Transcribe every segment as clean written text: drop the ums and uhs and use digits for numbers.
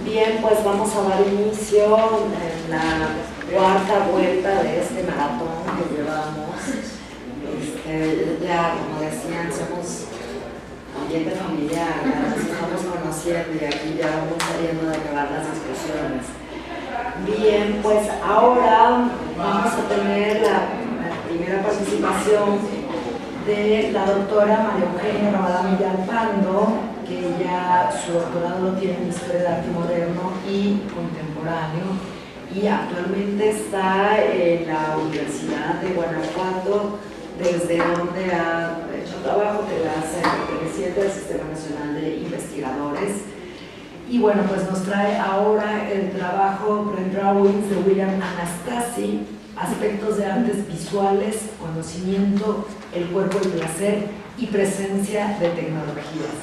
Bien, pues vamos a dar inicio en la cuarta vuelta de este maratón que llevamos. Ya, como decían, somos ambiente familiar, ya nos estamos conociendo y aquí ya vamos saliendo de acabar las discusiones. Bien, pues ahora vamos a tener la primera participación de la doctora María Eugenia Rabadán Villalpando, que ya su doctorado lo tiene en Historia del Arte Moderno y Contemporáneo y actualmente está en la Universidad de Guanajuato, desde donde ha hecho trabajo que la hace perteneciente al Sistema Nacional de Investigadores. Y bueno, pues nos trae ahora el trabajo Brain Drawings de William Anastasi, Aspectos de artes visuales, conocimiento, el cuerpo y placer y presencia de tecnologías.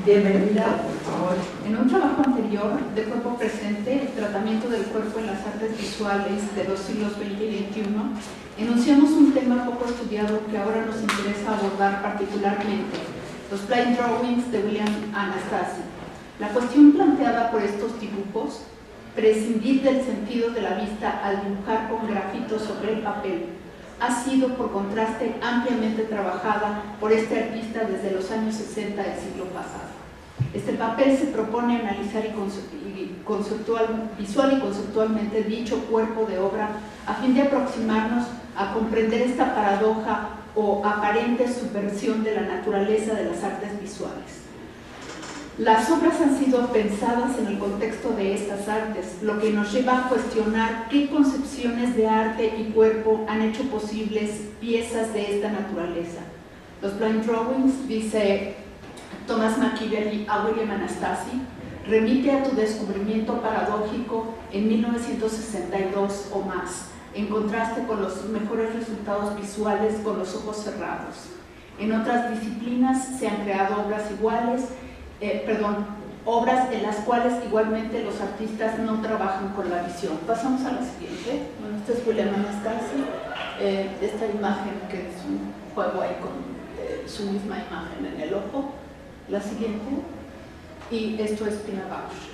Bienvenida, por favor. En un trabajo anterior de cuerpo presente, el tratamiento del cuerpo en las artes visuales de los siglos XX y XXI, enunciamos un tema poco estudiado que ahora nos interesa abordar particularmente, los Brain Drawings de William Anastasi. La cuestión planteada por estos dibujos, prescindir del sentido de la vista al dibujar con grafito sobre el papel, ha sido por contraste ampliamente trabajada por este artista desde los años 60 del siglo pasado. Este papel se propone analizar visual y conceptualmente dicho cuerpo de obra a fin de aproximarnos a comprender esta paradoja o aparente subversión de la naturaleza de las artes visuales. Las obras han sido pensadas en el contexto de estas artes, lo que nos lleva a cuestionar qué concepciones de arte y cuerpo han hecho posibles piezas de esta naturaleza. Los Brain Drawings, dice Thomas McKeever a William Anastasi, remite a tu descubrimiento paradójico en 1962 o más, en contraste con los mejores resultados visuales con los ojos cerrados. En otras disciplinas se han creado obras en las cuales igualmente los artistas no trabajan con la visión. Pasamos a la siguiente. Bueno, este es William Anastasi, esta imagen que es un juego ahí con su misma imagen en el ojo. La siguiente. Y esto es Pina Bausch.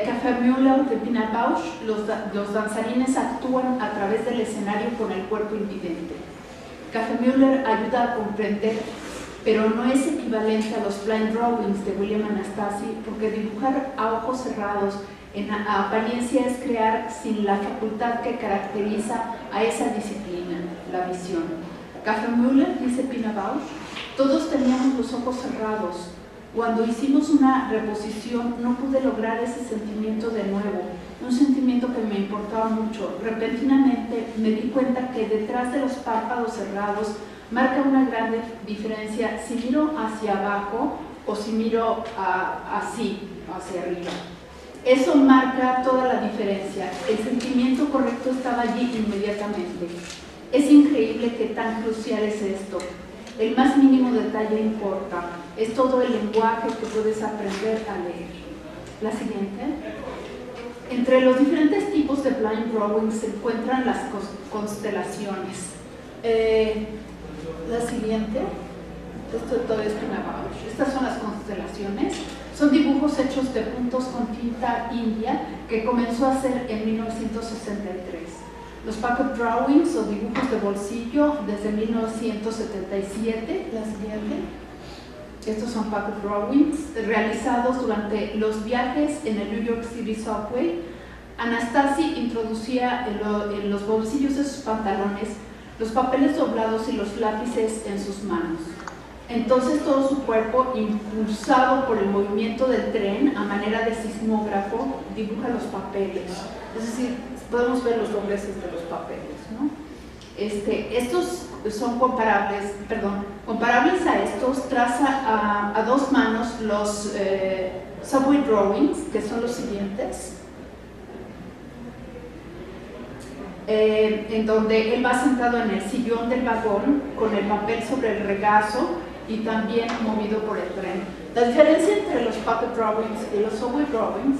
Café Müller de Pina Bausch, los danzarines actúan a través del escenario con el cuerpo invidente. Café Müller ayuda a comprender, pero no es equivalente a los Brain Drawings de William Anastasi, porque dibujar a ojos cerrados en apariencia es crear sin la facultad que caracteriza a esa disciplina, la visión. Café Müller, dice Pina Bausch, todos teníamos los ojos cerrados. Cuando hicimos una reposición no pude lograr ese sentimiento de nuevo, un sentimiento que me importaba mucho. Repentinamente me di cuenta que detrás de los párpados cerrados marca una gran diferencia si miro hacia abajo o si miro así, hacia arriba. Eso marca toda la diferencia. El sentimiento correcto estaba allí inmediatamente. Es increíble que tan crucial es esto. El más mínimo detalle importa. Es todo el lenguaje que puedes aprender a leer. La siguiente. Entre los diferentes tipos de Brain Drawings se encuentran las constelaciones. La siguiente, esto todavía es Pina Bausch. Estas son las constelaciones, son dibujos hechos de puntos con tinta india que comenzó a hacer en 1963. Los pocket drawings o dibujos de bolsillo desde 1977. La siguiente, estos son pocket drawings realizados durante los viajes en el New York City Subway. Anastasi introducía en los bolsillos de sus pantalones los papeles doblados y los lápices en sus manos. Entonces todo su cuerpo, impulsado por el movimiento del tren a manera de sismógrafo, dibuja los papeles. Es decir, podemos ver los dobleces de los papeles, ¿no? Estos son comparables a estos, traza a dos manos los subway drawings, que son los siguientes. En donde él va sentado en el sillón del vagón con el papel sobre el regazo y también movido por el tren. La diferencia entre los pocket drawings y los subway drawings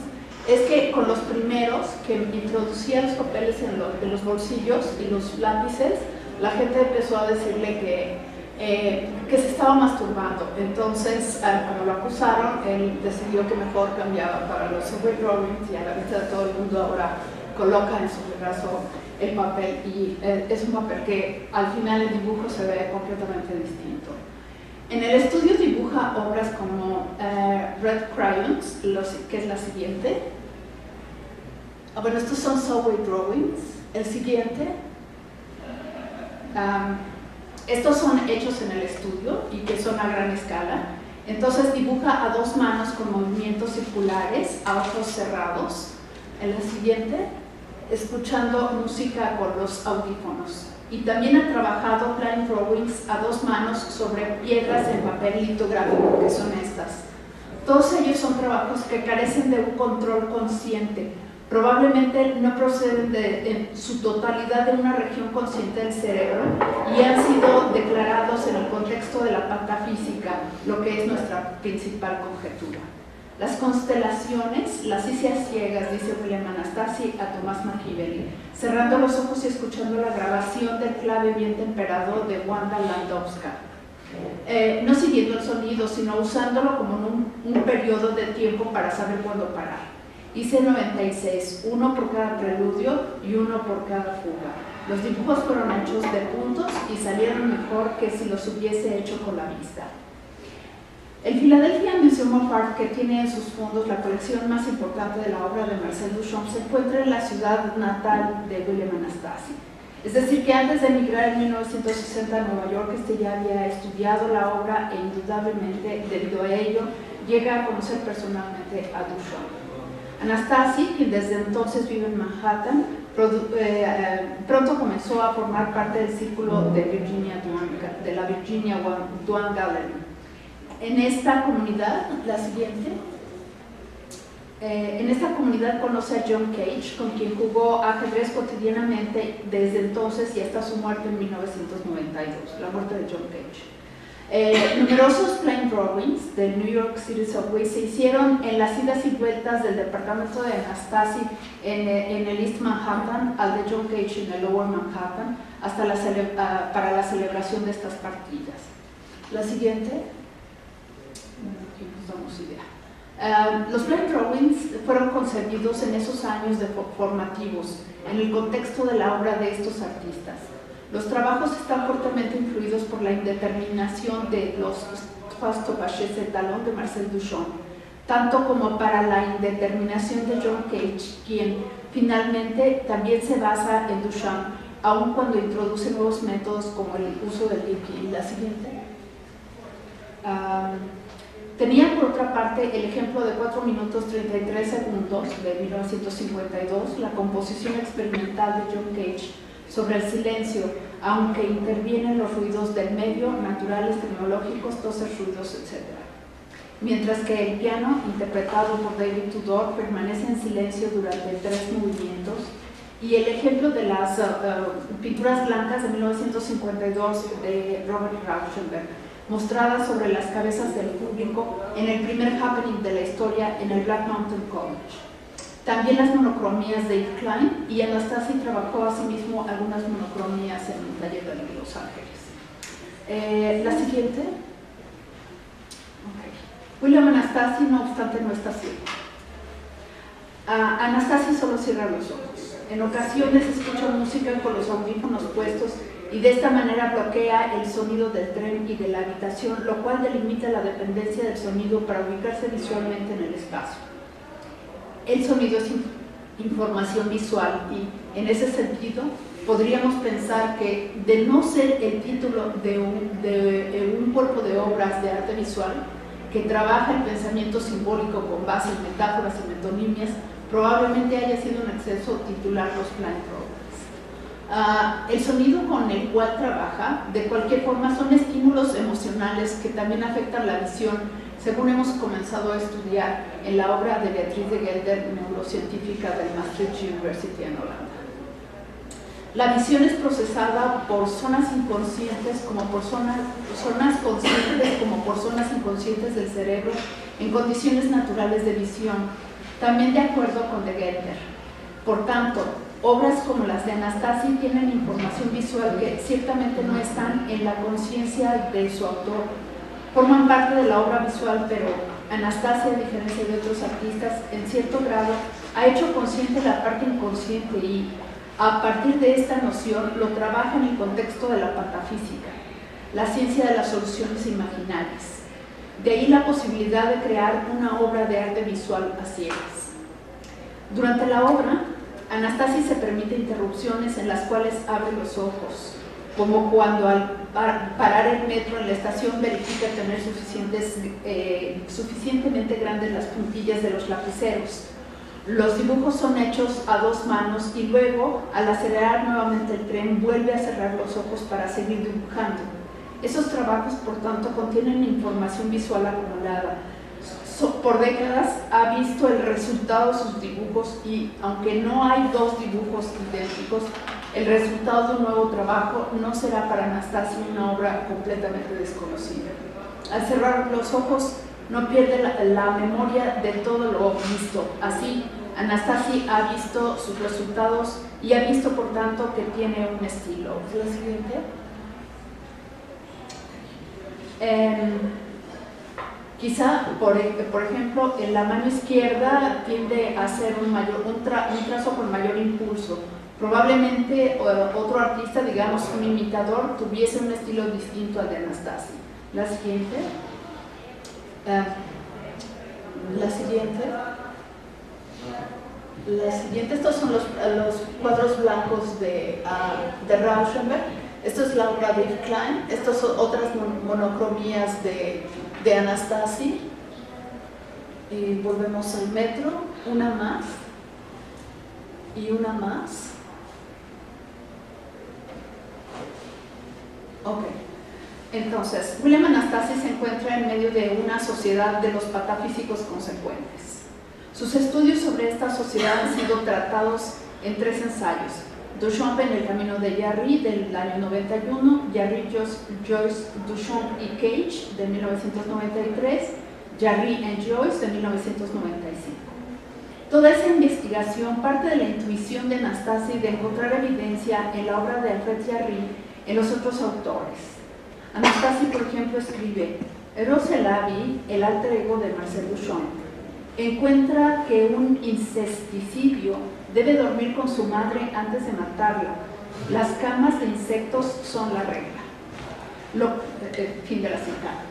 es que con los primeros, que introducía los papeles en los bolsillos y los lápices, la gente empezó a decirle que se estaba masturbando. Entonces, cuando lo acusaron, él decidió que mejor cambiaba para los subway drawings y a la vista de todo el mundo ahora coloca en su regazo el papel y es un papel que al final el dibujo se ve completamente distinto. En el estudio dibuja obras como Red Crayons, que es la siguiente. Bueno, estos son subway drawings. El siguiente, estos son hechos en el estudio y que son a gran escala. Entonces dibuja a dos manos con movimientos circulares, a ojos cerrados. En la siguiente, escuchando música con los audífonos. Y también ha trabajado plain drawings a dos manos sobre piedras en papel litográfico, que son estas. Todos ellos son trabajos que carecen de un control consciente. Probablemente no proceden en su totalidad de una región consciente del cerebro y han sido declarados en el contexto de la patafísica, lo que es nuestra principal conjetura. Las constelaciones, las ciencias ciegas, dice William Anastasi a Tomás Machiavelli, cerrando los ojos y escuchando la grabación del clave bien temperado de Wanda Landowska. No siguiendo el sonido, sino usándolo como un periodo de tiempo para saber cuándo parar. Hice 96, uno por cada preludio y uno por cada fuga. Los dibujos fueron hechos de puntos y salieron mejor que si los hubiese hecho con la vista. El Philadelphia Museum of Art, que tiene en sus fondos la colección más importante de la obra de Marcel Duchamp, se encuentra en la ciudad natal de William Anastasi. Es decir, que antes de emigrar en 1960 a Nueva York, ya había estudiado la obra e indudablemente, debido a ello, llega a conocer personalmente a Duchamp. Anastasi, quien desde entonces vive en Manhattan, pronto comenzó a formar parte del círculo de la Virginia Duane Gallery. En esta comunidad, la siguiente, en esta comunidad conoce a John Cage, con quien jugó ajedrez cotidianamente desde entonces y hasta su muerte en 1992, la muerte de John Cage. Numerosos plain drawings del New York City Subway se hicieron en las idas y vueltas del departamento de Anastasi en el East Manhattan al de John Cage en el Lower Manhattan para la celebración de estas partidas. La siguiente, aquí nos damos idea. Los plain drawings fueron concebidos en esos años formativos en el contexto de la obra de estos artistas. Los trabajos están fuertemente influidos por la indeterminación de los Trois Topaches de Talon de Marcel Duchamp, tanto como para la indeterminación de John Cage, quien finalmente también se basa en Duchamp, aun cuando introduce nuevos métodos como el uso del liqui. La siguiente. Tenía por otra parte el ejemplo de 4 minutos 33 segundos de 1952, la composición experimental de John Cage sobre el silencio, aunque intervienen los ruidos del medio, naturales, tecnológicos, toses, ruidos, etc. Mientras que el piano, interpretado por David Tudor, permanece en silencio durante 3 movimientos, y el ejemplo de las pinturas blancas de 1952 de Robert Rauschenberg, mostradas sobre las cabezas del público en el primer happening de la historia en el Black Mountain College. También las monocromías de Yves Klein, y Anastasi trabajó asimismo algunas monocromías en un taller de Los Ángeles. La siguiente. Okay. William Anastasi, no obstante, no está ciego. Anastasi solo cierra los ojos. En ocasiones escucha música con los audífonos puestos y de esta manera bloquea el sonido del tren y de la habitación, lo cual delimita la dependencia del sonido para ubicarse visualmente en el espacio. El sonido es información visual y, en ese sentido, podríamos pensar que, de no ser el título de un cuerpo de obras de arte visual que trabaja el pensamiento simbólico con base en metáforas y metonimias, probablemente haya sido un exceso titular los plain drawings. El sonido con el cual trabaja, de cualquier forma, son estímulos emocionales que también afectan la visión, según hemos comenzado a estudiar en la obra de Beatriz de Gelder, neurocientífica del Maastricht University en Holanda. La visión es procesada por zonas inconscientes como por zonas conscientes como por zonas inconscientes del cerebro en condiciones naturales de visión, también de acuerdo con de Gelder. Por tanto, obras como las de Anastasi tienen información visual que ciertamente no están en la conciencia de su autor. Forman parte de la obra visual, pero Anastasi, a diferencia de otros artistas, en cierto grado ha hecho consciente la parte inconsciente y, a partir de esta noción, lo trabaja en el contexto de la patafísica, la ciencia de las soluciones imaginarias. De ahí la posibilidad de crear una obra de arte visual a ciegas. Durante la obra, Anastasi se permite interrupciones en las cuales abre los ojos, como cuando al parar el metro en la estación verifica tener suficientemente grandes las puntillas de los lapiceros. Los dibujos son hechos a dos manos y luego, al acelerar nuevamente el tren, vuelve a cerrar los ojos para seguir dibujando. Esos trabajos, por tanto, contienen información visual acumulada. Por décadas ha visto el resultado de sus dibujos y, aunque no hay dos dibujos idénticos, el resultado de un nuevo trabajo no será para Anastasi una obra completamente desconocida. Al cerrar los ojos, no pierde la memoria de todo lo visto. Así, Anastasi ha visto sus resultados y ha visto, por tanto, que tiene un estilo. ¿Es la siguiente? Quizá, por ejemplo, en la mano izquierda tiende a ser un trazo con mayor impulso. Probablemente otro artista, digamos un imitador, tuviese un estilo distinto al de Anastasi. La siguiente. Estos son los cuadros blancos de Rauschenberg. Esto es la obra de Yves Klein. Estas son otras monocromías de Anastasi. Y volvemos al metro, una más y una más. Ok. Entonces, William Anastasi se encuentra en medio de una sociedad de los patafísicos consecuentes. Sus estudios sobre esta sociedad han sido tratados en 3 ensayos: Duchamp en El camino de Jarry, del año 91, Jarry, Joyce, Duchamp y Cage, de 1993, Jarry and Joyce, de 1995. Toda esa investigación parte de la intuición de Anastasi de encontrar evidencia en la obra de Alfred Jarry en los otros autores. Anastasi, por ejemplo, escribe: Eros Elavi, el alter ego de Marcel Duchamp, encuentra que un incesticidio debe dormir con su madre antes de matarla. Las camas de insectos son la regla. Fin de la cita.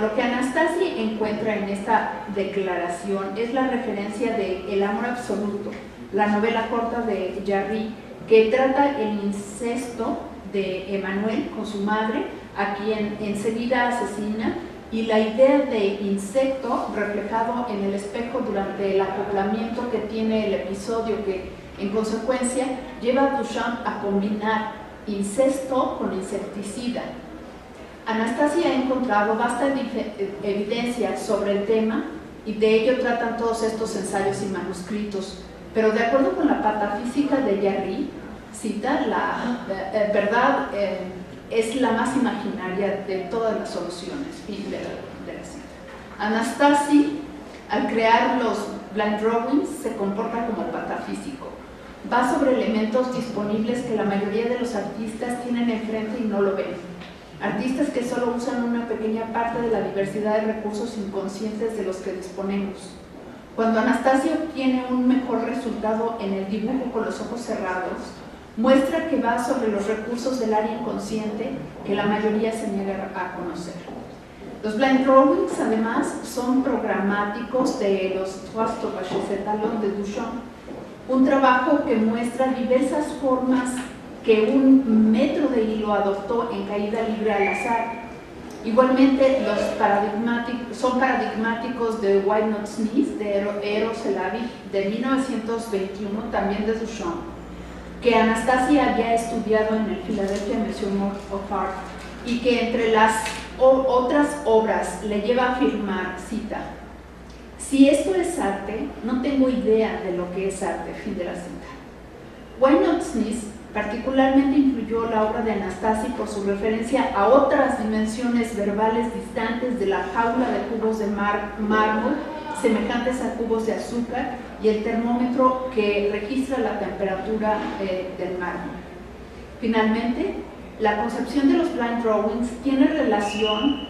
Lo que Anastasi encuentra en esta declaración es la referencia de El amor absoluto, la novela corta de Jarry, que trata el incesto de Emmanuel con su madre, a quien enseguida asesina, y la idea de insecto reflejado en el espejo durante el acoplamiento que tiene el episodio, que en consecuencia lleva a Duchamp a combinar incesto con insecticida. Anastasi ha encontrado vasta evidencia sobre el tema y de ello tratan todos estos ensayos y manuscritos, pero de acuerdo con la patafísica de Jarry, cita, la verdad es la más imaginaria de todas las soluciones. Fin de la cita. Anastasi, al crear los blind drawings, se comporta como patafísico. Va sobre elementos disponibles que la mayoría de los artistas tienen enfrente y no lo ven. Artistas que solo usan una pequeña parte de la diversidad de recursos inconscientes de los que disponemos. Cuando Anastasi obtiene un mejor resultado en el dibujo con los ojos cerrados, muestra que va sobre los recursos del área inconsciente que la mayoría se niega a conocer. Los blind drawings, además, son programáticos de los Trois Sauvages Etalons de Duchamp, un trabajo que muestra diversas formas que un metro de hilo adoptó en caída libre al azar. Igualmente, son paradigmáticos de Why Not Sneeze, de Eros Elavi, de 1921, también de Duchamp, que Anastasi había estudiado en el Philadelphia Museum of Art y que entre las otras obras le lleva a afirmar, cita: si esto es arte, no tengo idea de lo que es arte. Fin de la cita. Why Not Sneeze particularmente influyó la obra de Anastasi por su referencia a otras dimensiones verbales distantes de la jaula de cubos de mármol semejantes a cubos de azúcar, y el termómetro que registra la temperatura del mármol. Finalmente, la concepción de los blind drawings tiene relación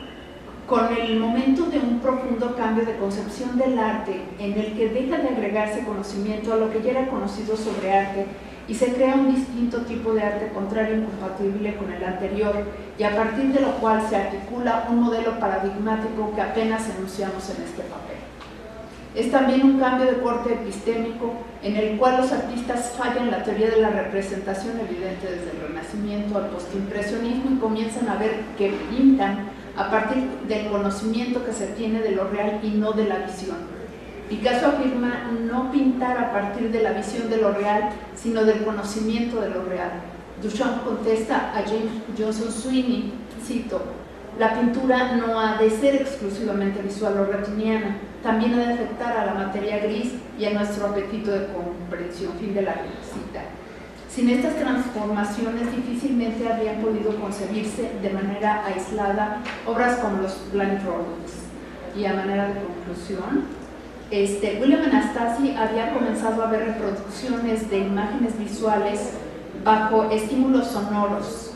con el momento de un profundo cambio de concepción del arte, en el que deja de agregarse conocimiento a lo que ya era conocido sobre arte y se crea un distinto tipo de arte contrario e incompatible con el anterior, y a partir de lo cual se articula un modelo paradigmático que apenas enunciamos en este papel. Es también un cambio de corte epistémico en el cual los artistas fallan la teoría de la representación evidente desde el Renacimiento al postimpresionismo y comienzan a ver que pintan a partir del conocimiento que se tiene de lo real y no de la visión. Picasso afirma no pintar a partir de la visión de lo real, sino del conocimiento de lo real. Duchamp contesta a James Johnson Sweeney, cito: la pintura no ha de ser exclusivamente visual o retiniana, también ha de afectar a la materia gris y a nuestro apetito de comprensión. Fin de la cita. Sin estas transformaciones difícilmente habrían podido concebirse de manera aislada obras como los blind drawings. Y a manera de conclusión, William Anastasi había comenzado a ver reproducciones de imágenes visuales bajo estímulos sonoros.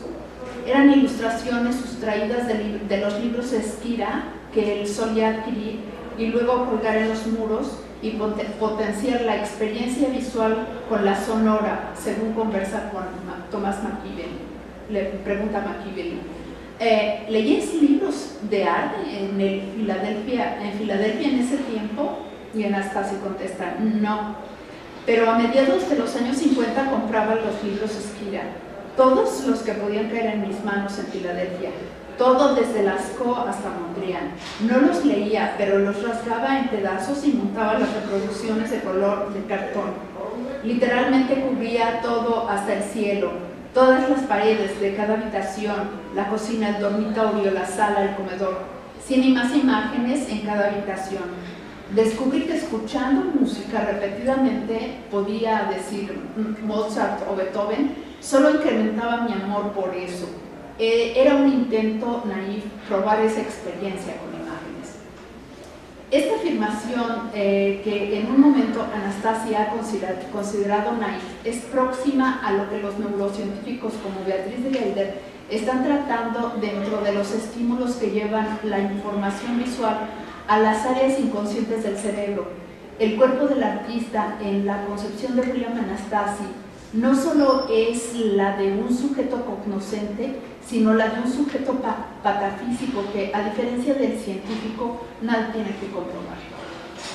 Eran ilustraciones sustraídas de los libros Esquira que él solía adquirir y luego colgar en los muros y potenciar la experiencia visual con la sonora, según conversa con Thomas Machiavelli. Le pregunta Machiavelli: ¿leías libros de arte en Filadelfia en ese tiempo? Y Anastasi contesta: no, pero a mediados de los años 50 compraba los libros Esquira, todos los que podían caer en mis manos en Filadelfia, todo desde Lascaux hasta Mondrian. No los leía, pero los rasgaba en pedazos y montaba las reproducciones de color de cartón. Literalmente cubría todo hasta el cielo, todas las paredes de cada habitación, la cocina, el dormitorio, la sala, el comedor, 100 y más imágenes en cada habitación. Descubrí que escuchando música repetidamente, podía decir Mozart o Beethoven, solo incrementaba mi amor por eso. Era un intento naif probar esa experiencia con imágenes. Esta afirmación, que en un momento Anastasi ha considerado naif, es próxima a lo que los neurocientíficos como Beatriz de Gelder están tratando dentro de los estímulos que llevan la información visual a las áreas inconscientes del cerebro. El cuerpo del artista, en la concepción de William Anastasi, no solo es la de un sujeto cognoscente, sino la de un sujeto patafísico que, a diferencia del científico, nada tiene que comprobar.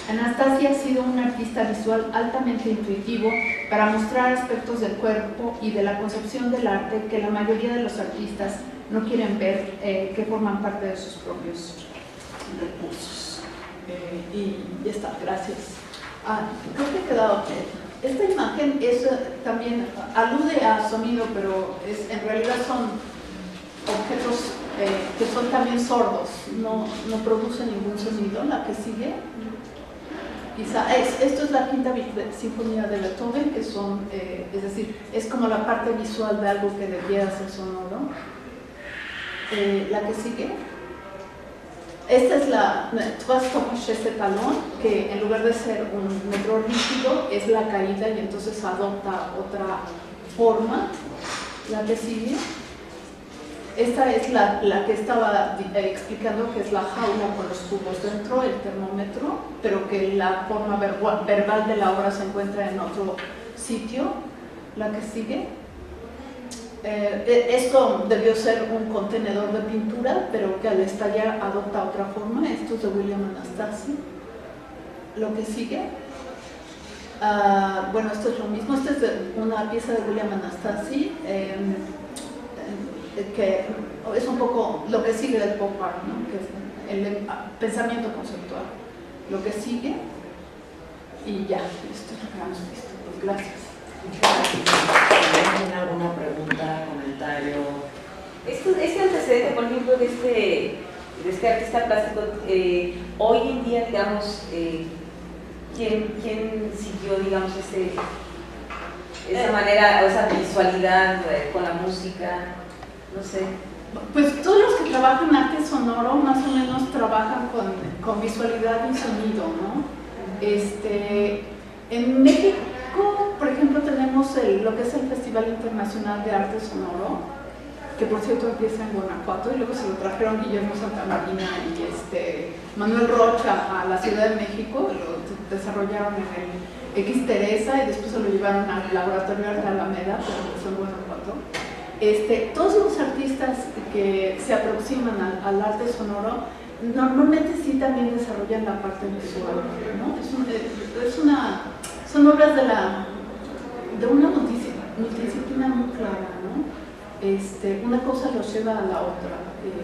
Anastasi ha sido un artista visual altamente intuitivo para mostrar aspectos del cuerpo y de la concepción del arte que la mayoría de los artistas no quieren ver, que forman parte de sus propios recursos. Y ya está, gracias. Creo que he quedado bien. Esta imagen también alude a sonido, pero en realidad son objetos que son también sordos, no producen ningún sonido. La que sigue, quizá, esto es la quinta sinfonía de Beethoven, que son, es decir, es como la parte visual de algo que debiera ser sonoro. La que sigue. Esta es la Trois Tomaches de Talón, que en lugar de ser un metro rígido es la caída y entonces adopta otra forma. La que sigue. Esta es la que estaba explicando, que es la jaula con los cubos dentro, el termómetro, pero que la forma verbal de la obra se encuentra en otro sitio. La que sigue. Esto debió ser un contenedor de pintura, pero que al estallar adopta otra forma. Esto es de William Anastasi. Lo que sigue, bueno, esto es lo mismo. Esta es una pieza de William Anastasi, que es un poco lo que sigue del pop art, ¿no? Que es el pensamiento conceptual. Lo que sigue, y ya, esto es lo que hemos visto. Pues gracias. ¿Tienen alguna pregunta, comentario? Este antecedente, por ejemplo, de este artista plástico, hoy en día, digamos, ¿quién siguió, digamos, esa manera, o esa visualidad con la música? No sé. Pues todos los que trabajan arte sonoro más o menos trabajan con visualidad y sonido, ¿no? En México, por ejemplo, tenemos lo que es el Festival Internacional de Arte Sonoro, que por cierto empieza en Guanajuato, y luego se lo trajeron Guillermo Santamarina y Manuel Rocha a la Ciudad de México, lo desarrollaron en el X Teresa y después se lo llevaron al Laboratorio de Arte Alameda, pero empezó en Guanajuato. Todos los artistas que se aproximan al arte sonoro normalmente sí también desarrollan la parte visual, ¿no? Son obras de una multidisciplina muy clara, ¿no? Una cosa los lleva a la otra.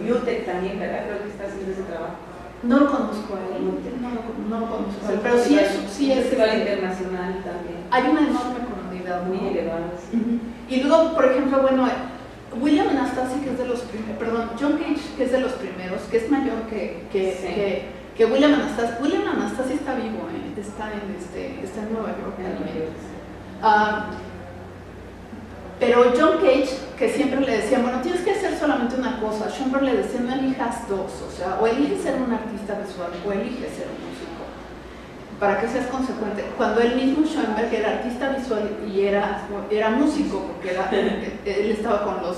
Mutec también, ¿verdad? Creo que está haciendo ese trabajo. No lo conozco a él, no lo conozco a él, pero sí es festival internacional también. Hay una enorme comunidad, ¿no? Muy elevada. Y luego, por ejemplo, bueno, William Anastasi, que es de los primeros, perdón, John Cage, que es de los primeros, que es mayor que William Anastasi. William Anastasi está vivo, está en Nueva York. Pero John Cage, que siempre le decían, bueno, tienes que hacer solamente una cosa. Schoenberg le decía, no elijas dos, o sea, o eliges ser un artista visual o eliges ser un músico, para que seas consecuente. Cuando él mismo, Schoenberg, era artista visual y era músico, porque él estaba con los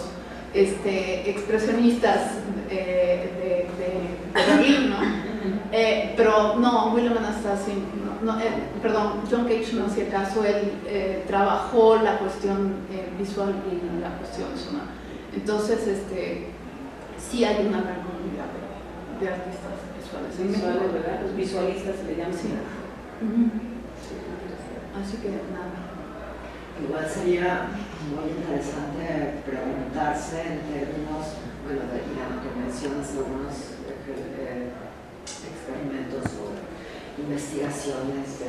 expresionistas de Berlín, ¿no? Pero no, William Anastasi, perdón, John Cage no hacía caso, él trabajó la cuestión visual y la cuestión sonora. Entonces, sí hay una gran comunidad de artistas visuales. ¿Verdad? Los visualistas se le llaman. Sí. Así que nada. Igual sería muy interesante preguntarse en términos, bueno, ya que mencionas algunos experimentos o investigaciones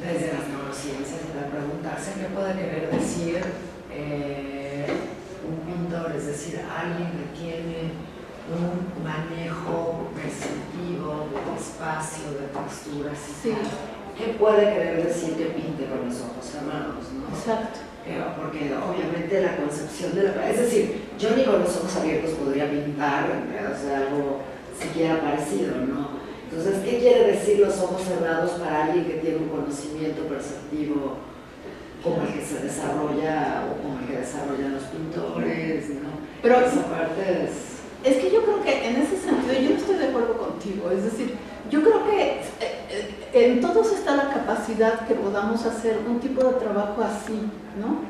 desde las neurociencias, para preguntarse qué puede querer decir un pintor, es decir, alguien que tiene un manejo perceptivo del espacio, de texturas y Sí. tal. ¿Qué puede querer decir que pinte con los ojos cerrados, no? Exacto. Porque obviamente la concepción de la... Es decir, yo ni con los ojos abiertos podría pintar, o sea, algo siquiera parecido, ¿no? Entonces, ¿qué quiere decir los ojos cerrados para alguien que tiene un conocimiento perceptivo como el que se desarrolla o como el que desarrollan los pintores, ¿no? Pero esa parte es que yo creo que en ese sentido yo no estoy de acuerdo contigo, es decir, yo creo que en todos está la capacidad que podamos hacer un tipo de trabajo así, ¿no?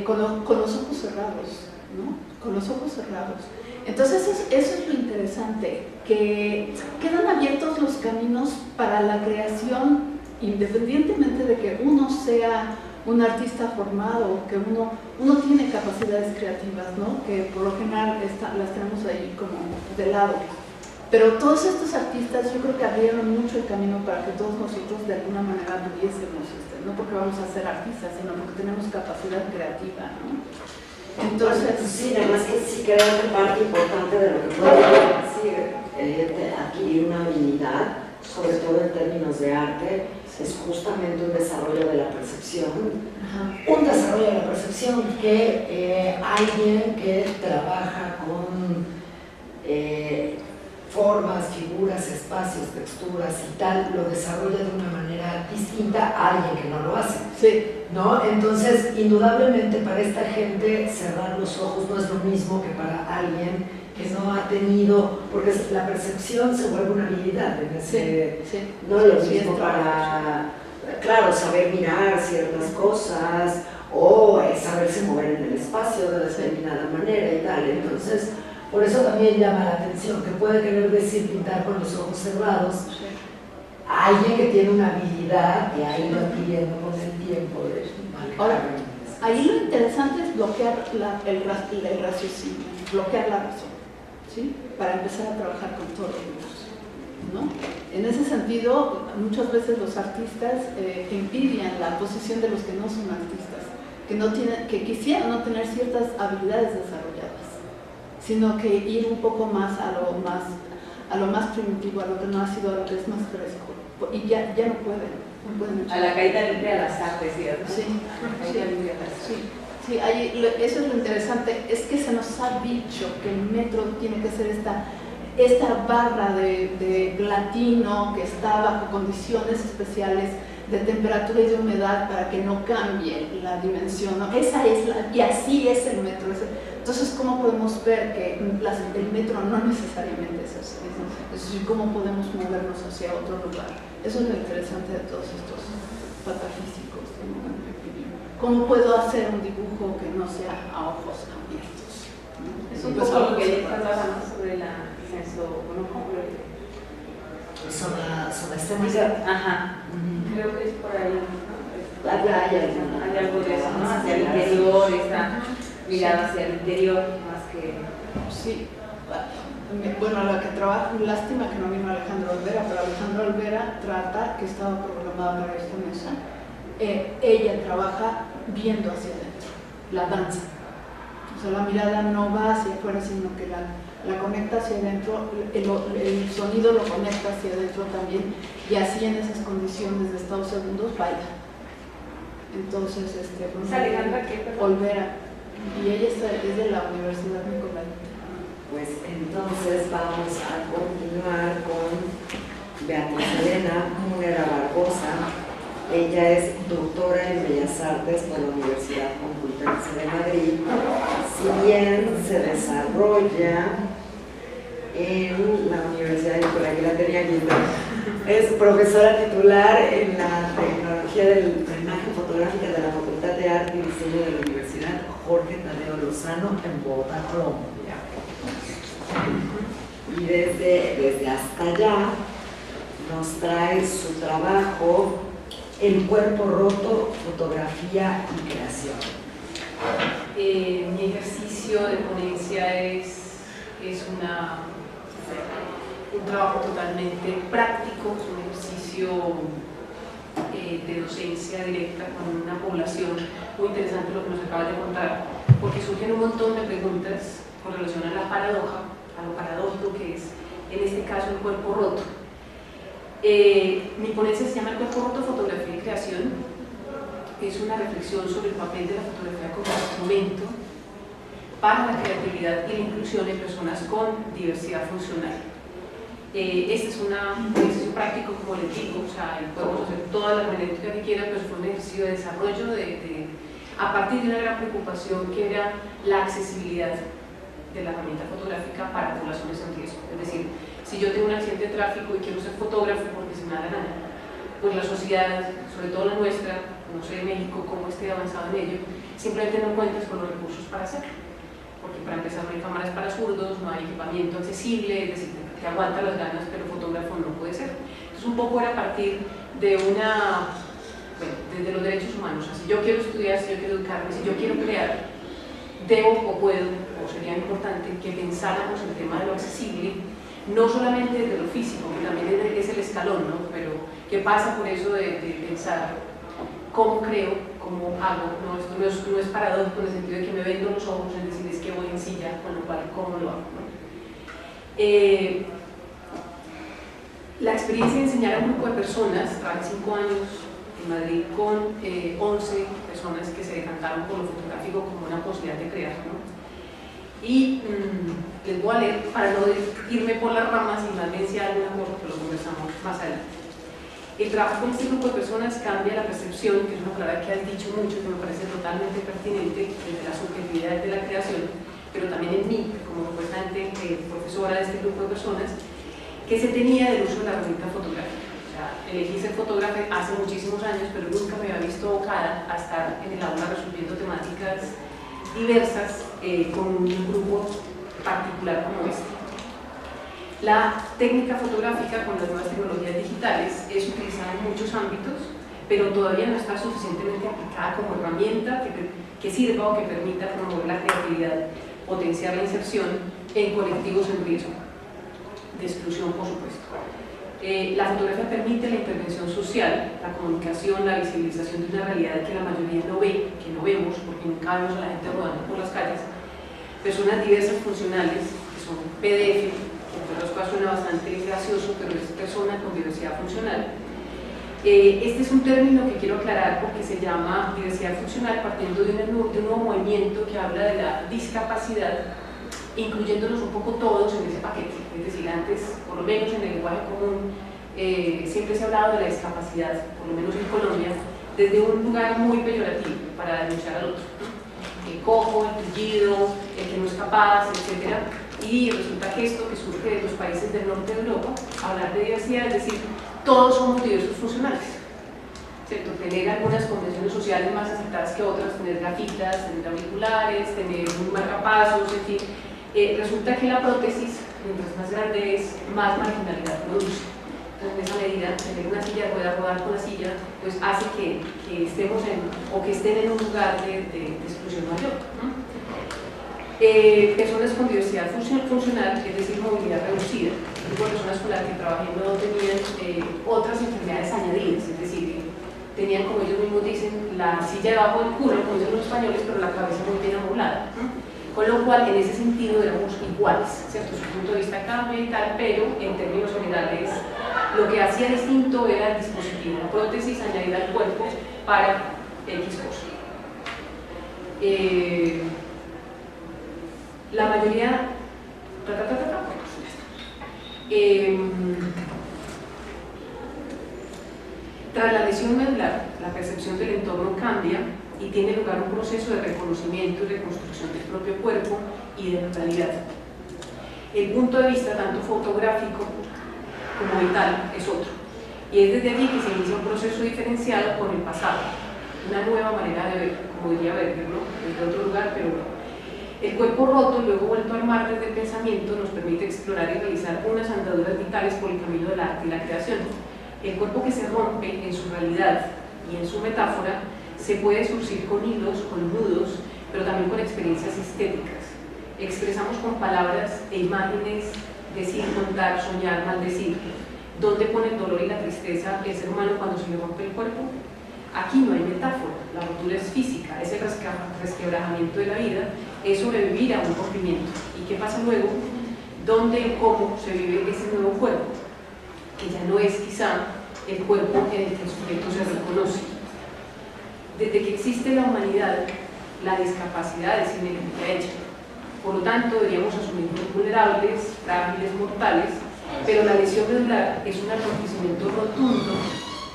Con los ojos cerrados, ¿no? Con los ojos cerrados. Entonces eso es lo interesante, que quedan abiertos los caminos para la creación, independientemente de que uno sea un artista formado, que uno tiene capacidades creativas, ¿no? Que por lo general las tenemos ahí como de lado. Pero todos estos artistas yo creo que abrieron mucho el camino para que todos nosotros de alguna manera pudiésemos, no porque vamos a ser artistas, sino porque tenemos capacidad creativa, ¿no? Entonces, sí, además que sí creo que parte importante de lo que puede decir adquirir una habilidad, sobre todo en términos de arte, es justamente un desarrollo de la percepción. Un desarrollo de la percepción que alguien que trabaja con formas, figuras, espacios, texturas y tal, lo desarrolla de una manera distinta a alguien que no lo hace. Sí. ¿No? Entonces, indudablemente para esta gente cerrar los ojos no es lo mismo que para alguien que no ha tenido, porque la percepción se vuelve una habilidad en ese, no es lo mismo para, claro, saber mirar ciertas cosas o saberse mover en el espacio de determinada manera y tal. Entonces, por eso también llama la atención, que puede querer decir pintar con los ojos cerrados. Alguien que tiene una habilidad que ha ido adquiriendo con el tiempo de manejar. Ahora, ahí lo interesante es bloquear el raciocinio, bloquear la razón, ¿sí? Para empezar a trabajar con todos los, ¿no? En ese sentido, muchas veces los artistas envidian la posición de los que no son artistas, que quisieran no tener ciertas habilidades desarrolladas, sino que ir un poco más a lo más primitivo, a lo que no ha sido, a lo que es más fresco, y ya no pueden a la caída libre a las artes, ¿cierto? Sí, la caída libre a las artes. Sí, eso es lo interesante, es que se nos ha dicho que el metro tiene que ser esta barra de platino que está bajo condiciones especiales de temperatura y de humedad para que no cambie la dimensión, ¿no? Y así es el metro. Entonces, ¿cómo podemos ver que el metro no necesariamente es así? Es decir, ¿cómo podemos movernos hacia otro lugar? Eso es lo interesante de todos estos patafísicos, ¿no? ¿Cómo puedo hacer un dibujo que no sea a ojos abiertos? Es un poco lo que ella está hablando sobre la sobre estética. Ajá. Creo que es por ahí, ¿no? Hay algo de eso, ¿no? Hacia el interior, esta mirada hacia el interior, más que... Sí. Bueno, la que trabaja, lástima que no vino Alejandro Olvera, pero Alejandro Olvera trata, que estaba programada para esta mesa, ella trabaja viendo hacia adentro, la danza. O sea, la mirada no va hacia afuera, sino que la conecta hacia adentro, el sonido lo conecta hacia adentro también, y así en esas condiciones de estados segundos baila. Entonces, ¿Es Alejandra qué? Olvera, y ella es de la Universidad Nicolaita. Pues entonces vamos a continuar con Beatriz Elena Múnera Barbosa. Ella es doctora en Bellas Artes por la Universidad Complutense de Madrid. Si bien se desarrolla en la Universidad de por aquí la tenía aquí, es profesora titular en la tecnología de la imagen fotográfica de la Facultad de Arte y Diseño de la Universidad Jorge Tadeo Lozano en Bogotá, Colombia. Y desde hasta allá nos trae su trabajo El cuerpo roto, fotografía y creación. Mi ejercicio de ponencia es un trabajo totalmente práctico, es un ejercicio de docencia directa con una población muy interesante lo que nos acabas de contar, porque surgen un montón de preguntas con relación a la paradoja, a lo paradójico que es, en este caso, el cuerpo roto. Mi ponencia se llama El cuerpo roto, fotografía y creación. Es una reflexión sobre el papel de la fotografía como instrumento para la creatividad y la inclusión en personas con diversidad funcional. Este es un ejercicio práctico, como les digo, o sea, podemos hacer toda la hermenéutica que quiera, pero fue un ejercicio de desarrollo a partir de una gran preocupación que era la accesibilidad de la herramienta fotográfica para poblaciones en riesgo. Es decir, si yo tengo un accidente de tráfico y quiero ser fotógrafo porque se me da la gana, pues la sociedad, sobre todo la nuestra, no sé en México cómo esté avanzado en ello, simplemente no cuentas con los recursos para hacerlo. Porque para empezar no hay cámaras para zurdos, no hay equipamiento accesible, es decir, te aguanta las ganas, pero fotógrafo no puede ser. Entonces un poco era a partir de desde los derechos humanos. O sea, si yo quiero estudiar, si yo quiero educarme, si yo quiero crear, debo o puedo, o sería importante que pensáramos el tema de lo accesible, no solamente desde lo físico, que también es el escalón, ¿no? Pero que pasa por eso de pensar cómo creo, cómo hago, ¿no? Esto no es paradójico en el sentido de que me vendo los ojos, es decir, es que voy en silla, con lo cual, ¿cómo lo hago? ¿No? La experiencia de enseñar a un grupo de personas, trabajé 5 años en Madrid con 11 personas que se decantaron por lo fotográfico como una posibilidad de crear, ¿no? Y les voy a leer para no irme por las ramas y más bien si hay alguna cosa que lo conversamos más adelante. El trabajo con este grupo de personas cambia la percepción, que es una palabra que has dicho mucho, que me parece totalmente pertinente desde la subjetividad de la creación, pero también en mí, como supuestamente profesora de este grupo de personas, que se tenía del uso de la herramienta fotográfica. O sea, elegí ser fotógrafa hace muchísimos años, pero nunca me había visto abocada a estar en el aula resolviendo temáticas diversas con un grupo particular como este. La técnica fotográfica con las nuevas tecnologías digitales es utilizada en muchos ámbitos, pero todavía no está suficientemente aplicada como herramienta que sirva o que permita promover la creatividad, potenciar la inserción en colectivos en riesgo de exclusión, por supuesto. La fotografía permite la intervención social, la comunicación, la visibilización de una realidad que la mayoría no ve, que no vemos, porque nunca vemos a la gente rodando por las calles. Personas diversas funcionales, que son PDF, que entre otras cosas suena bastante gracioso, pero es persona con diversidad funcional, Este es un término que quiero aclarar porque se llama diversidad funcional, partiendo de un nuevo movimiento que habla de la discapacidad, incluyéndonos un poco todos en ese paquete. Es decir, antes, por lo menos en el lenguaje común, siempre se ha hablado de la discapacidad, por lo menos en Colombia, desde un lugar muy peyorativo para denunciar al otro, ¿no? El cojo, el tullido, el que no es capaz, etc. Y resulta que esto que surge de los países del norte de Europa, hablar de diversidad, es decir, todos somos diversos funcionales, ¿cierto? Tener algunas convenciones sociales más aceptadas que otras, tener gafitas, tener auriculares, tener un marcapasos, en fin. Resulta que la prótesis, mientras más grande es, más marginalidad produce. Entonces, en esa medida, tener una silla de ruedas, rodar con la silla, pues hace que estemos o que estén en un lugar de exclusión mayor, ¿no? Personas con diversidad funcional, es decir, movilidad reducida, tipo personas con las que trabajé no tenían otras enfermedades añadidas, es decir, tenían, como ellos mismos dicen, la silla debajo del culo, como dicen los españoles, pero la cabeza muy bien amoblada, ¿no? Con lo cual, en ese sentido, éramos iguales, ¿cierto? Desde su punto de vista académico y tal, pero en términos generales, lo que hacía distinto era el dispositivo, la prótesis añadida al cuerpo para X cosa. La mayoría, tras la lesión medular, la percepción del entorno cambia y tiene lugar un proceso de reconocimiento y reconstrucción del propio cuerpo y de la realidad. El punto de vista, tanto fotográfico como vital, es otro. Y es desde allí que se inicia un proceso diferenciado con el pasado, una nueva manera de ver, como diría Berger, ¿no? Desde otro lugar, pero bueno. El cuerpo roto, luego vuelto a armar desde el pensamiento, nos permite explorar y realizar unas andaduras vitales por el camino del arte y la creación. El cuerpo que se rompe en su realidad y en su metáfora se puede surcir con hilos, con nudos, pero también con experiencias estéticas. Expresamos con palabras e imágenes, decir, contar, soñar, maldecir. ¿Dónde pone el dolor y la tristeza el ser humano cuando se le rompe el cuerpo? Aquí no hay metáfora, la rotura es física, es el resquebrajamiento de la vida, es sobrevivir a un rompimiento. ¿Y qué pasa luego? ¿Dónde, cómo se vive ese nuevo cuerpo? Que ya no es quizá el cuerpo en el que el sujeto se reconoce. Desde que existe la humanidad, la discapacidad es inherente a ella. Por lo tanto, deberíamos asumirnos vulnerables, frágiles, mortales, pero la lesión medular es un acontecimiento rotundo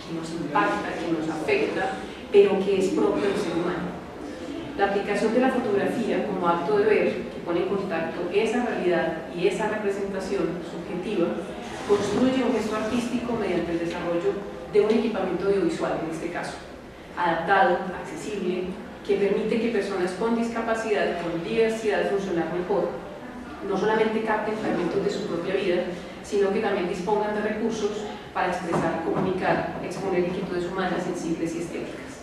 que nos impacta, que nos afecta, pero que es propio del ser humano. La aplicación de la fotografía como acto de ver, que pone en contacto esa realidad y esa representación subjetiva, construye un gesto artístico mediante el desarrollo de un equipamiento audiovisual, en este caso, adaptado, accesible, que permite que personas con discapacidad, con diversidad funcional mejor, no solamente capten fragmentos de su propia vida, sino que también dispongan de recursos para expresar, comunicar, exponer inquietudes humanas, sensibles y estéticas.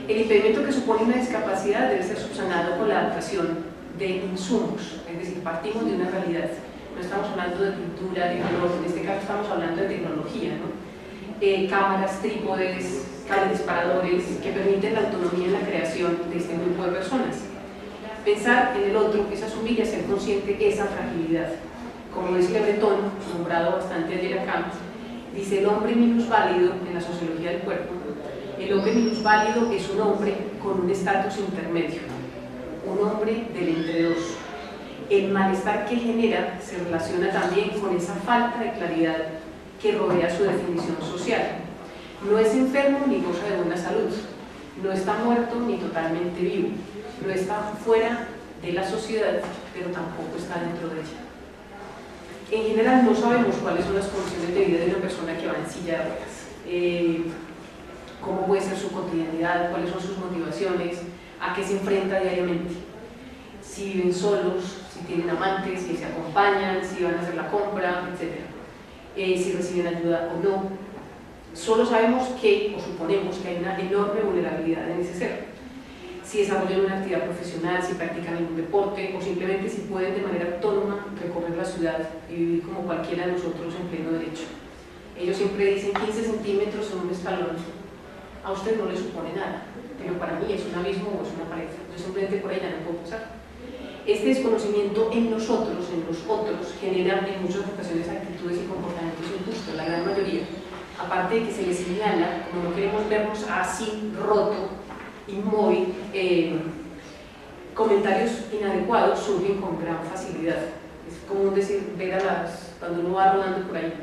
El impedimento que supone una discapacidad debe ser subsanado con la adaptación de insumos, es decir, partimos de una realidad. No estamos hablando de pintura, de color, en este caso estamos hablando de tecnología, ¿no? Cámaras, trípodes, cables disparadores que permiten la autonomía en la creación de este grupo de personas. Pensar en el otro es asumir y hacer consciente esa fragilidad. Como dice Breton, nombrado bastante ayer acá, dice: el hombre minusválido en la sociología del cuerpo. El hombre minusválido es un hombre con un estatus intermedio, un hombre del entre dos. El malestar que genera se relaciona también con esa falta de claridad que rodea su definición social. No es enfermo ni goza de buena salud, no está muerto ni totalmente vivo, no está fuera de la sociedad, pero tampoco está dentro de ella. En general no sabemos cuáles son las condiciones de vida de una persona que va en silla de ruedas, cómo puede ser su cotidianidad, cuáles son sus motivaciones, a qué se enfrenta diariamente, si viven solos, si tienen amantes, si se acompañan, si van a hacer la compra, etc. Si reciben ayuda o no. Solo sabemos que, o suponemos que hay una enorme vulnerabilidad en ese ser. Si desarrollan una actividad profesional, si practican algún deporte o simplemente si pueden de manera autónoma recorrer la ciudad y vivir como cualquiera de nosotros en pleno derecho. Ellos siempre dicen 15 centímetros en un escalón. A usted no le supone nada, pero para mí es un abismo o es una pared. Yo simplemente por ella no puedo pasar. Este desconocimiento en nosotros, en los otros, genera en muchas ocasiones actitudes y comportamientos injustos, la gran mayoría. aparte de que se les señala, como no queremos vernos así roto, inmóvil, comentarios inadecuados surgen con gran facilidad. Es común decir, ver cuando uno va rodando por ahí,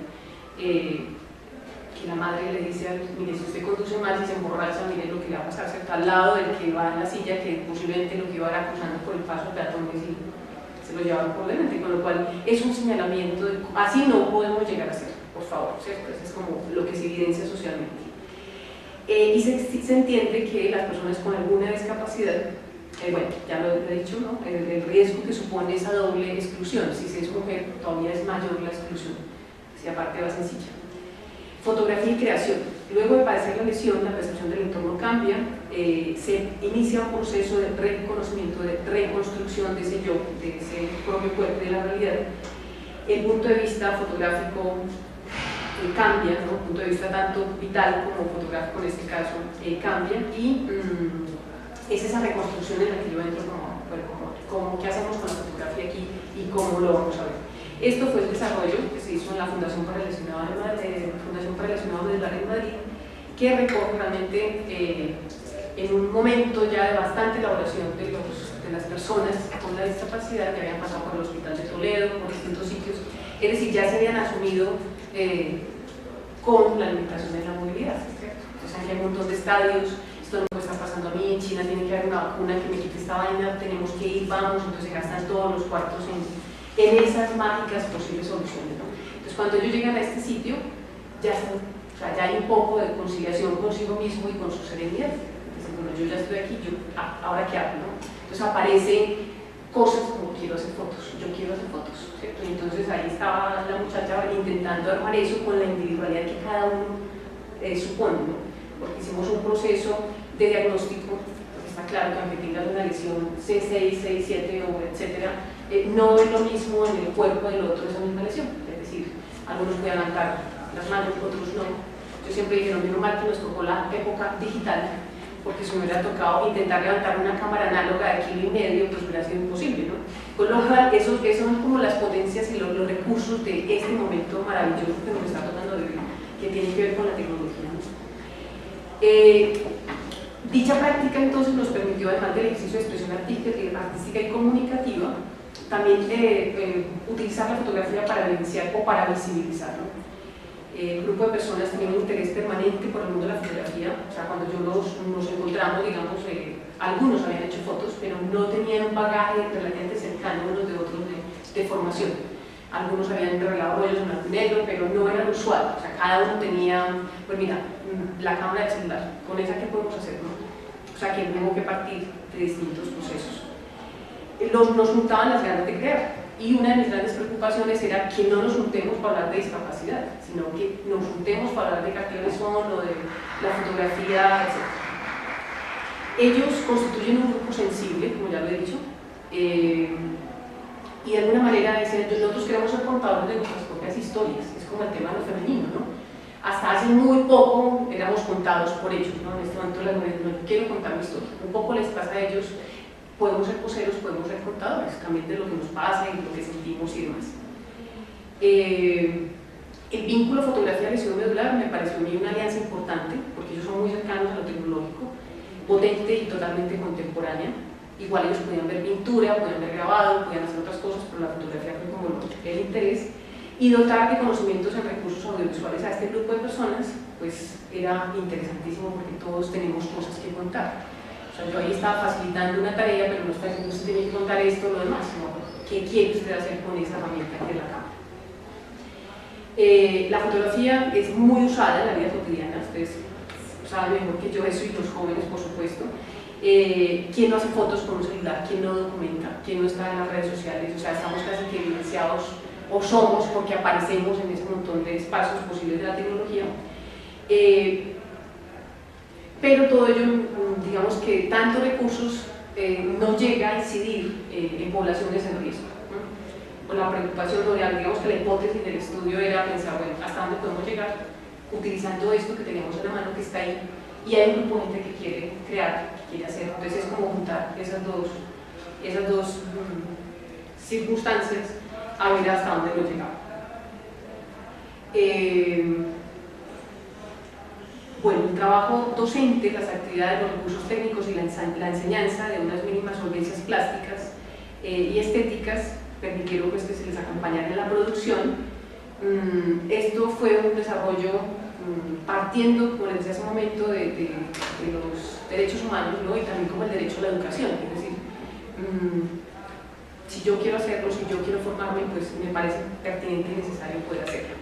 que la madre le dice, mire, si usted conduce mal, si se emborracha, mire lo que le va a pasar, cerca al lado del que va en la silla, que posiblemente lo que iba era cruzando por el paso de peatones y se lo llevaron por delante, con lo cual es un señalamiento de así no podemos llegar a ser, por favor, ¿cierto? Eso es como lo que se evidencia socialmente. Y se entiende que las personas con alguna discapacidad, bueno, ya lo he dicho, ¿no? El riesgo que supone esa doble exclusión, si se es mujer todavía es mayor la exclusión, si aparte va sencilla. Fotografía y creación. Luego de padecer la lesión, la percepción del entorno cambia, se inicia un proceso de reconocimiento, de reconstrucción de ese yo, de ese propio cuerpo de la realidad. El punto de vista fotográfico cambia, ¿no? El punto de vista tanto vital como fotográfico en este caso cambia, y es esa reconstrucción en la que yo entro como qué hacemos con la fotografía aquí y cómo lo vamos a ver. Esto fue el desarrollo que se hizo en la Fundación para Lesionados Medular en Madrid, que recoge realmente en un momento ya de bastante elaboración de las personas con la discapacidad que habían pasado por el Hospital de Toledo, por distintos sitios, es decir, ya se habían asumido con la limitación de la movilidad, ¿cierto? Entonces hay un montón de estadios, esto no puede estar pasando a mí, en China tiene que haber una vacuna que me quite esta vaina, tenemos que ir, vamos, entonces se gastan todos los cuartos en esas mágicas posibles soluciones, ¿no? Entonces cuando ellos llegan a este sitio, ya hay un poco de conciliación consigo mismo y con su serenidad. Entonces, bueno, yo ya estoy aquí, ¿ahora qué hago? ¿No? Entonces aparecen cosas como quiero hacer fotos, yo quiero hacer fotos, ¿cierto? Y entonces ahí estaba la muchacha intentando armar eso con la individualidad que cada uno supone, ¿no? Porque hicimos un proceso de diagnóstico, porque está claro que aunque tengas una lesión C6, C7 o etcétera, no es lo mismo en el cuerpo del otro esa misma lesión, es decir, algunos pueden levantar las manos, otros no. Yo siempre dije, no, menos mal que nos tocó la época digital, porque si me hubiera tocado intentar levantar una cámara análoga de 1,5 kg, pues hubiera sido imposible, ¿no? Con lo cual, esos son como las potencias y los recursos de este momento maravilloso que nos está tocando vivir, que tiene que ver con la tecnología, ¿no? Dicha práctica entonces nos permitió, además del ejercicio de expresión artística y comunicativa, también utilizar la fotografía para evidenciar o para visibilizar, ¿no? El grupo de personas tenía un interés permanente por el mundo de la fotografía, o sea, cuando yo nos encontramos, digamos, algunos habían hecho fotos, pero no tenían un bagaje relativamente cercano unos de otros de formación. Algunos habían revelado rollos en blanco y negro, pero no era lo usual, o sea, cada uno tenía, pues mira, la cámara del celular, con esa ¿qué podemos hacer? ¿No? O sea, que hubo que partir de distintos procesos. Nos juntaban las ganas de crear, y una de mis grandes preocupaciones era que no nos juntemos para hablar de discapacidad, sino que nos juntemos para hablar de carteles son o de la fotografía, etc. Ellos constituyen un grupo sensible, como ya lo he dicho, y de alguna manera decían, nosotros queremos ser contadores de nuestras propias historias, es como el tema de lo femenino, ¿no? Hasta hace muy poco éramos contados por ellos, ¿no? En este momento las mujeres no quiero contar mi historia, un poco les pasa a ellos. Podemos ser voceros, podemos ser contadores también de lo que nos pasa y lo que sentimos y demás. El vínculo fotografía-lesión medular me pareció a mí una alianza importante, porque ellos son muy cercanos a lo tecnológico, potente y totalmente contemporánea. Igual ellos podían ver pintura, podían ver grabado, podían hacer otras cosas, pero la fotografía fue como el interés. Y dotar de conocimientos en recursos audiovisuales a este grupo de personas, pues era interesantísimo porque todos tenemos cosas que contar. O sea, yo ahí estaba facilitando una tarea, pero no está diciendo que usted tiene que contar esto o lo demás, sino qué quiere usted hacer con esa herramienta que es la cámara. La fotografía es muy usada en la vida cotidiana, ustedes saben mejor que yo eso y los jóvenes, por supuesto. ¿Quién no hace fotos con un celular? ¿Quién no documenta? ¿Quién no está en las redes sociales? O sea, estamos casi que evidenciados o somos porque aparecemos en ese montón de espacios posibles de la tecnología. Pero todo ello, digamos que tantos recursos no llega a incidir en poblaciones en riesgo, ¿no? Con la preocupación, digamos que la hipótesis del estudio era pensar, bueno, ¿hasta dónde podemos llegar utilizando esto que tenemos en la mano, que está ahí? Y hay un grupo de gente que quiere crear, que quiere hacer, entonces es como juntar esas dos circunstancias a ver hasta dónde nos llegamos. Bueno, el trabajo docente, las actividades, los recursos técnicos y la enseñanza de unas mínimas solvencias plásticas y estéticas permitieron pues, que se les acompañara en la producción. Esto fue un desarrollo partiendo, como les decía hace un momento, de los derechos humanos, ¿no? Y también como el derecho a la educación. Es decir, si yo quiero hacerlo, si yo quiero formarme, pues me parece pertinente y necesario poder hacerlo.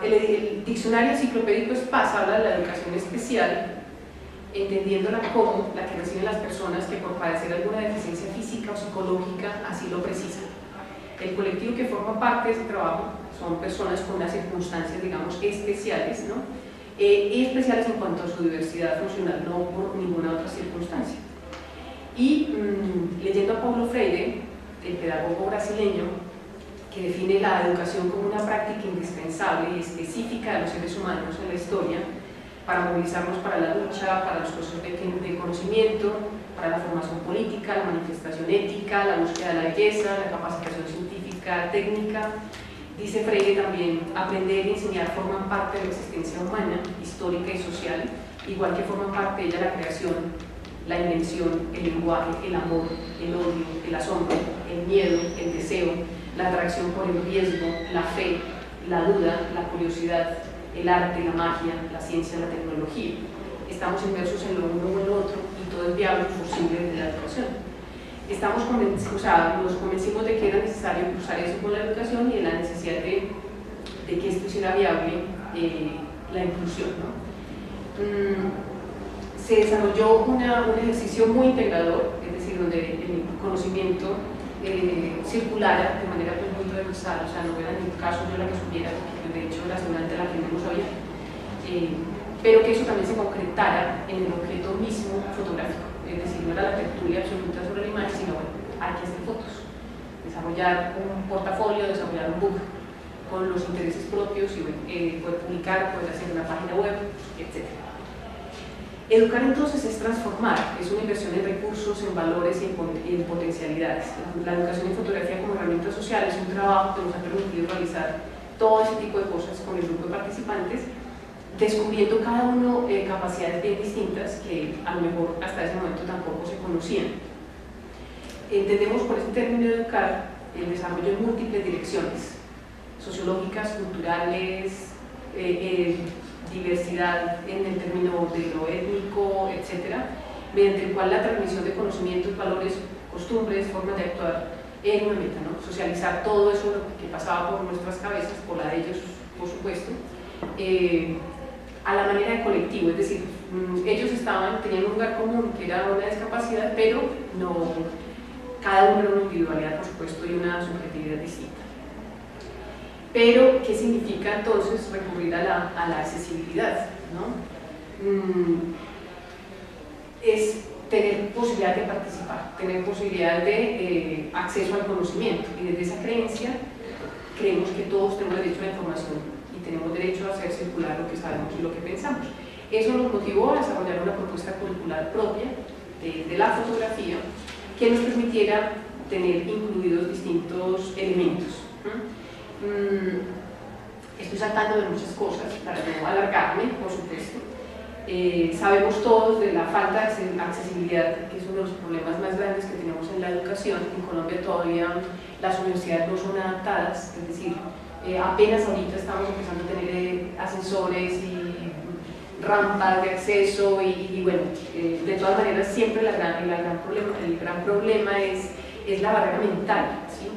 El diccionario enciclopédico SPAS habla de la educación especial, entendiéndola como la que reciben las personas que por padecer alguna deficiencia física o psicológica así lo precisan. El colectivo que forma parte de ese trabajo son personas con unas circunstancias, digamos, especiales, ¿no? Y especiales en cuanto a su diversidad funcional, no por ninguna otra circunstancia. Y leyendo a Paulo Freire, el pedagogo brasileño, que define la educación como una práctica indispensable y específica de los seres humanos en la historia, para movilizarnos para la lucha, para los procesos de conocimiento, para la formación política, la manifestación ética, la búsqueda de la belleza, la capacitación científica, técnica. Dice Freire también, aprender y enseñar forman parte de la existencia humana, histórica y social, igual que forman parte de ella la creación, la invención, el lenguaje, el amor, el odio, el asombro, el miedo, el deseo, la atracción por el riesgo, la fe, la duda, la curiosidad, el arte, la magia, la ciencia, la tecnología. Estamos inmersos en lo uno o en lo otro y todo es viable y posible desde la educación. Nos convencimos de que era necesario cruzar eso con la educación y de la necesidad de que esto hiciera viable la inclusión, ¿no? Se desarrolló un ejercicio muy integrador, es decir, donde el conocimiento circulara de manera pues, muy transversal, o sea, no era en ningún caso yo la que supiera, porque de hecho era seguramente la que no sabía, pero que eso también se concretara en el objeto mismo fotográfico, es decir, no era la tertulia absoluta sobre la imagen, sino bueno, aquí están fotos, desarrollar un portafolio, desarrollar un book con los intereses propios y bueno, poder publicar, poder hacer una página web, etc. Educar entonces es transformar, es una inversión en recursos, en valores y en potencialidades. La educación en fotografía como herramienta social es un trabajo que nos ha permitido realizar todo ese tipo de cosas con el grupo de participantes, descubriendo cada uno capacidades bien distintas que a lo mejor hasta ese momento tampoco se conocían. Entendemos por ese término de educar el desarrollo en múltiples direcciones, sociológicas, culturales, diversidad en el término de lo étnico, etc., mediante el cual la transmisión de conocimientos, valores, costumbres, formas de actuar era una meta, ¿no? Socializar todo eso que pasaba por nuestras cabezas, por la de ellos, por supuesto, a la manera de colectivo, es decir, ellos tenían un lugar común que era una discapacidad, pero no, cada uno era una individualidad, por supuesto, y una subjetividad distinta. Pero, ¿qué significa entonces recurrir a la accesibilidad? ¿No? Es tener posibilidad de participar, tener posibilidad de acceso al conocimiento, y desde esa creencia creemos que todos tenemos derecho a la información y tenemos derecho a hacer circular lo que sabemos y lo que pensamos. Eso nos motivó a desarrollar una propuesta curricular propia de la fotografía que nos permitiera tener incluidos distintos elementos. Estoy saltando de muchas cosas para no alargarme, por supuesto. Sabemos todos de la falta de accesibilidad, que es uno de los problemas más grandes que tenemos en la educación. En Colombia todavía las universidades no son adaptadas, es decir, apenas ahorita estamos empezando a tener ascensores y rampas de acceso y bueno, de todas maneras siempre el gran problema es la barrera mental, ¿sí?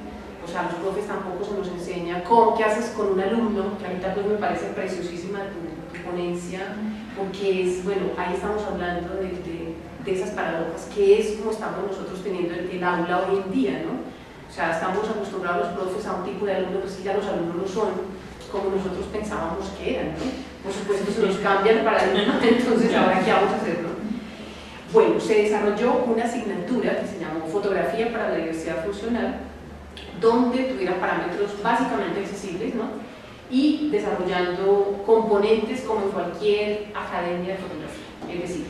O sea, los profes tampoco se nos enseña qué haces con un alumno, que ahorita pues me parece preciosísima tu ponencia, porque es, bueno, ahí estamos hablando de esas paradojas, que es como estamos nosotros teniendo el aula hoy en día, ¿no? O sea, estamos acostumbrados los profes a un tipo de alumno, pues que ya los alumnos no son como nosotros pensábamos que eran, ¿no? Por supuesto se nos cambia el paradigma, entonces ahora ¿qué vamos a hacer, no? Bueno, se desarrolló una asignatura que se llamó Fotografía para la Diversidad Funcional, donde tuviera parámetros básicamente accesibles, ¿no? Y desarrollando componentes como en cualquier academia de fotografía, es decir,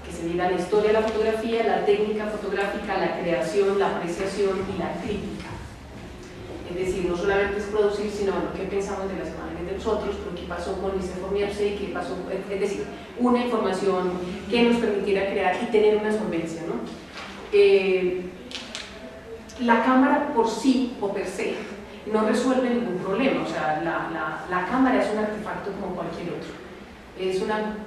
que se viera la historia de la fotografía, la técnica fotográfica, la creación, la apreciación y la crítica. Es decir, no solamente es producir, sino lo que pensamos de las imágenes de los otros, lo que pasó con este Formiapse, qué pasó, es decir, una información que nos permitiera crear y tener una solvencia, ¿no? La cámara por sí o per se no resuelve ningún problema, o sea, la cámara es un artefacto como cualquier otro. Es una,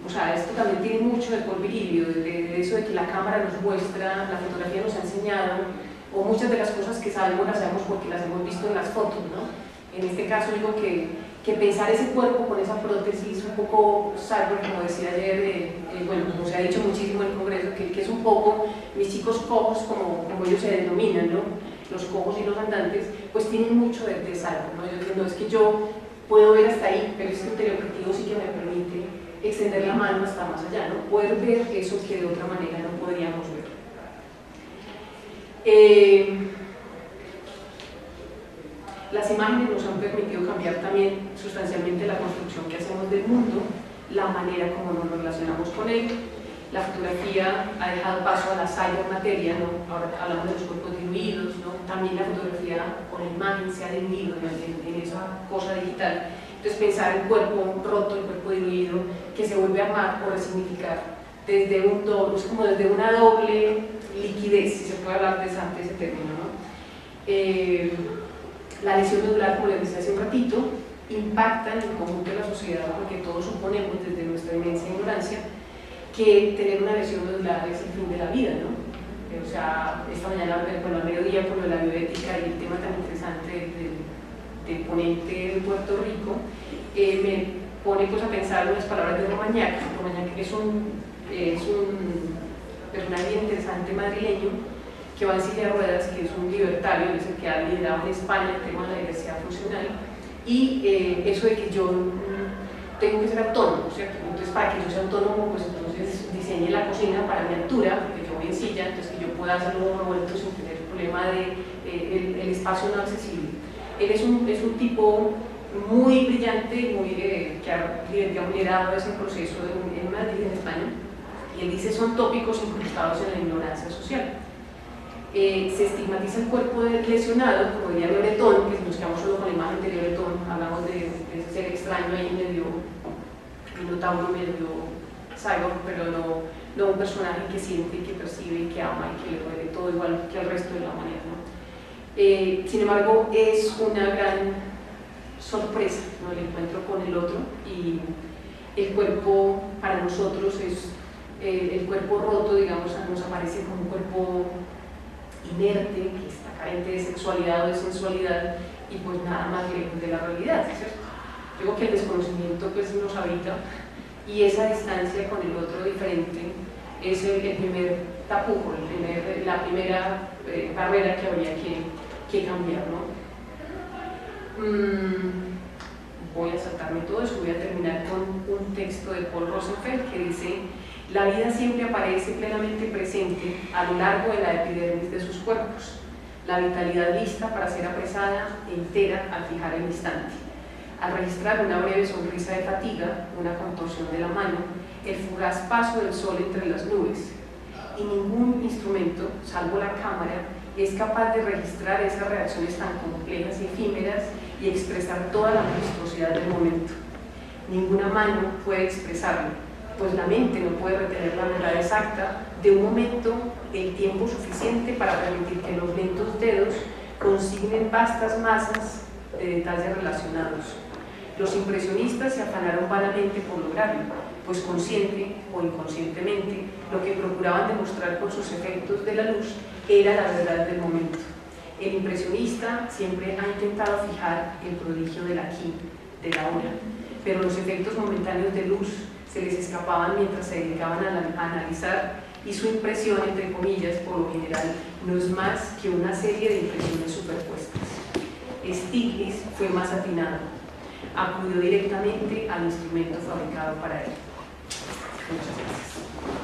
o sea, esto también tiene mucho de Paul Virgilio, de eso de que la cámara nos muestra, la fotografía nos ha enseñado, o muchas de las cosas que sabemos las sabemos porque las hemos visto en las fotos, ¿no? En este caso digo que pensar ese cuerpo con esa prótesis un poco cyborg, como decía ayer, bueno, como se ha dicho muchísimo en el Congreso, que es un poco mis chicos cojos, como ellos se denominan, ¿no? Los cojos y los andantes, pues tienen mucho de cyborg, ¿no? Yo no es que yo puedo ver hasta ahí, pero este teleobjetivo sí que me permite extender la mano hasta más allá, ¿no? Poder ver eso que de otra manera no podríamos ver. Las imágenes nos han permitido cambiar también sustancialmente la construcción que hacemos del mundo, la manera como nos relacionamos con él. La fotografía ha dejado paso a la cybermateria, ¿no? Ahora hablamos de los cuerpos diluidos, ¿no? También la fotografía o la imagen se ha diluido en esa cosa digital. Entonces pensar el cuerpo roto, el cuerpo diluido, que se vuelve a armar o resignificar desde un doble, es como desde una doble liquidez, si se puede hablar de ese término, ¿no? La lesión medular, como les decía hace un ratito, impacta en el conjunto de la sociedad porque todos suponemos desde nuestra inmensa ignorancia que tener una lesión medular es el fin de la vida, ¿no? O sea, esta mañana, bueno, al mediodía, por lo de la bioética y el tema tan interesante del ponente de Puerto Rico, me pone pues, a pensar en las palabras de Romagnac. Romagnac es un personaje bien interesante madrileño que va en silla de ruedas, que es un libertario, es el que ha liderado en España el tema de la diversidad funcional, y eso de que yo tengo que ser autónomo, ¿cierto? Entonces, para que yo sea autónomo, pues entonces diseñe la cocina para mi altura, porque yo voy en silla, entonces que yo pueda hacerlo revuelto sin tener el problema de el espacio no accesible. Él es un tipo muy brillante, que ha liderado ese proceso en Madrid, en España, y él dice son tópicos incrustados en la ignorancia social. Se estigmatiza el cuerpo lesionado, como diría Breton, que si nos quedamos solo con la imagen de Breton, hablamos de ese ser extraño ahí medio minotauro, medio cyborg, pero no un personaje que siente, que percibe, que ama y que le duele todo igual que al resto de la humanidad, ¿no? Sin embargo, es una gran sorpresa, ¿no? El encuentro con el otro, y el cuerpo para nosotros es el cuerpo roto, digamos, nos aparece como un cuerpo inerte, que está carente de sexualidad o de sensualidad, y pues nada más lejos de la realidad, ¿cierto? Digo que el desconocimiento pues nos habita, y esa distancia con el otro diferente es el primer tapujo, la primera barrera que habría que cambiar, ¿no? Voy a saltarme todo eso, voy a terminar con un texto de Paul Rosenfeld que dice: la vida siempre aparece plenamente presente a lo largo de la epidermis de sus cuerpos, la vitalidad lista para ser apresada entera al fijar el instante. Al registrar una breve sonrisa de fatiga, una contorsión de la mano, el fugaz paso del sol entre las nubes. Y ningún instrumento, salvo la cámara, es capaz de registrar esas reacciones tan complejas y efímeras y expresar toda la majestuosidad del momento. Ninguna mano puede expresarlo, pues la mente no puede retener la verdad exacta de un momento, el tiempo suficiente para permitir que los lentos dedos consignen vastas masas de detalles relacionados. Los impresionistas se afanaron vanamente por lograrlo, pues consciente o inconscientemente lo que procuraban demostrar con sus efectos de la luz era la verdad del momento. El impresionista siempre ha intentado fijar el prodigio del aquí, de la ahora, pero los efectos momentáneos de luz se les escapaban mientras se dedicaban a analizar, y su impresión, entre comillas, por lo general, no es más que una serie de impresiones superpuestas. Stiglitz fue más atinado, acudió directamente al instrumento fabricado para él. Muchas gracias.